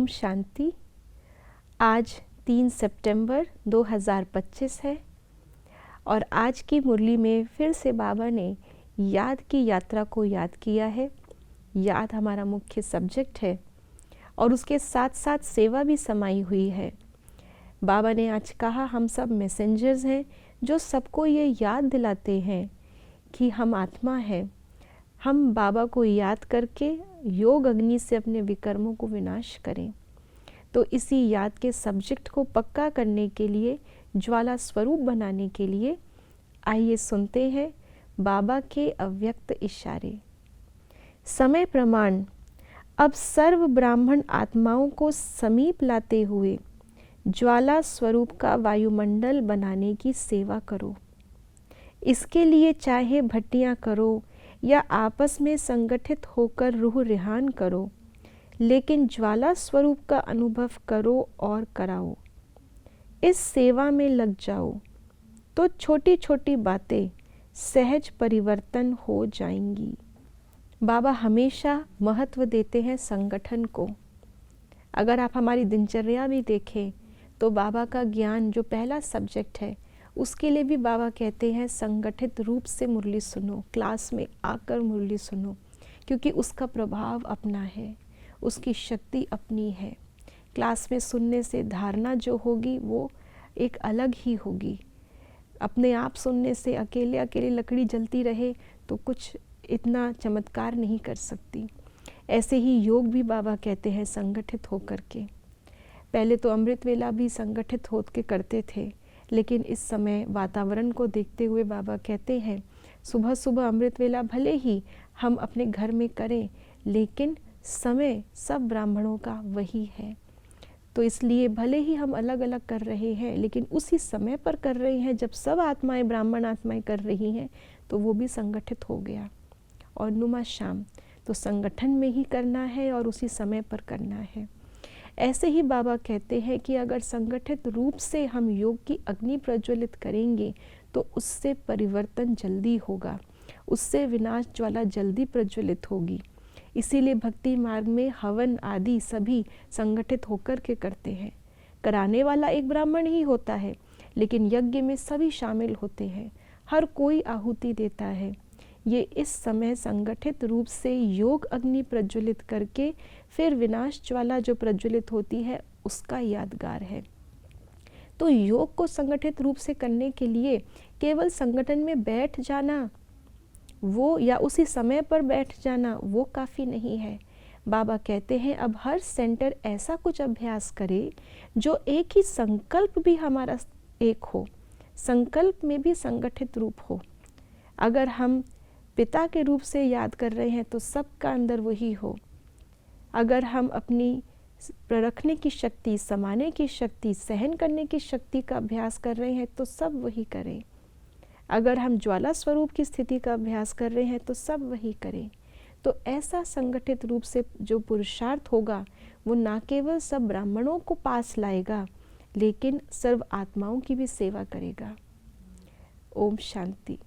शांति। आज 3 सितंबर 2025 है और आज की मुरली में फिर से बाबा ने याद की यात्रा को याद किया है। याद हमारा मुख्य सब्जेक्ट है और उसके साथ साथ सेवा भी समाई हुई है। बाबा ने आज कहा हम सब मैसेंजर्स हैं जो सबको ये याद दिलाते हैं कि हम आत्मा हैं। हम बाबा को याद करके योग अग्नि से अपने विकर्मों को विनाश करें। तो इसी याद के सब्जेक्ट को पक्का करने के लिए, ज्वाला स्वरूप बनाने के लिए आइए सुनते हैं बाबा के अव्यक्त इशारे। समय प्रमाण। अब सर्व ब्राह्मण आत्माओं को समीप लाते हुए ज्वाला स्वरूप का वायुमंडल बनाने की सेवा करो। इसके लिए चाहे भट्टियां करो या आपस में संगठित होकर रूह रिहान करो, लेकिन ज्वाला स्वरूप का अनुभव करो और कराओ। इस सेवा में लग जाओ तो छोटी छोटी बातें सहज परिवर्तन हो जाएंगी। बाबा हमेशा महत्व देते हैं संगठन को। अगर आप हमारी दिनचर्या भी देखें तो बाबा का ज्ञान जो पहला सब्जेक्ट है उसके लिए भी बाबा कहते हैं संगठित रूप से मुरली सुनो, क्लास में आकर मुरली सुनो, क्योंकि उसका प्रभाव अपना है, उसकी शक्ति अपनी है। क्लास में सुनने से धारणा जो होगी वो एक अलग ही होगी। अपने आप सुनने से अकेले अकेले लकड़ी जलती रहे तो कुछ इतना चमत्कार नहीं कर सकती। ऐसे ही योग भी बाबा कहते हैं संगठित होकर के। पहले तो अमृत वेला भी संगठित होकर करते थे, लेकिन इस समय वातावरण को देखते हुए बाबा कहते हैं सुबह सुबह अमृत वेला भले ही हम अपने घर में करें, लेकिन समय सब ब्राह्मणों का वही है। तो इसलिए भले ही हम अलग अलग कर रहे हैं, लेकिन उसी समय पर कर रहे हैं जब सब आत्माएं, ब्राह्मण आत्माएं कर रही हैं, तो वो भी संगठित हो गया। और नुमा शाम तो संगठन में ही करना है और उसी समय पर करना है। ऐसे ही बाबा कहते हैं कि अगर संगठित रूप से हम योग की अग्नि प्रज्वलित करेंगे तो उससे परिवर्तन जल्दी होगा, उससे विनाश ज्वाला जल्दी प्रज्वलित होगी। इसीलिए भक्ति मार्ग में हवन आदि सभी संगठित होकर के करते हैं। कराने वाला एक ब्राह्मण ही होता है, लेकिन यज्ञ में सभी शामिल होते हैं, हर कोई आहुति देता है। ये इस समय संगठित रूप से योग अग्नि प्रज्वलित करके फिर विनाश ज्वाला जो प्रज्वलित होती है उसका यादगार है। तो योग को संगठित रूप से करने के लिए केवल संगठन में बैठ जाना वो या उसी समय पर बैठ जाना वो काफ़ी नहीं है। बाबा कहते हैं अब हर सेंटर ऐसा कुछ अभ्यास करे जो एक ही संकल्प भी हमारा एक हो, संकल्प में भी संगठित रूप हो। अगर हम पिता के रूप से याद कर रहे हैं तो सबका अंदर वही हो। अगर हम अपनी रखने की शक्ति, समाने की शक्ति, सहन करने की शक्ति का अभ्यास कर रहे हैं तो सब वही करें। अगर हम ज्वाला स्वरूप की स्थिति का अभ्यास कर रहे हैं तो सब वही करें। तो ऐसा संगठित रूप से जो पुरुषार्थ होगा वो ना केवल सब ब्राह्मणों को पास लाएगा, लेकिन सर्व आत्माओं की भी सेवा करेगा। ओम शांति।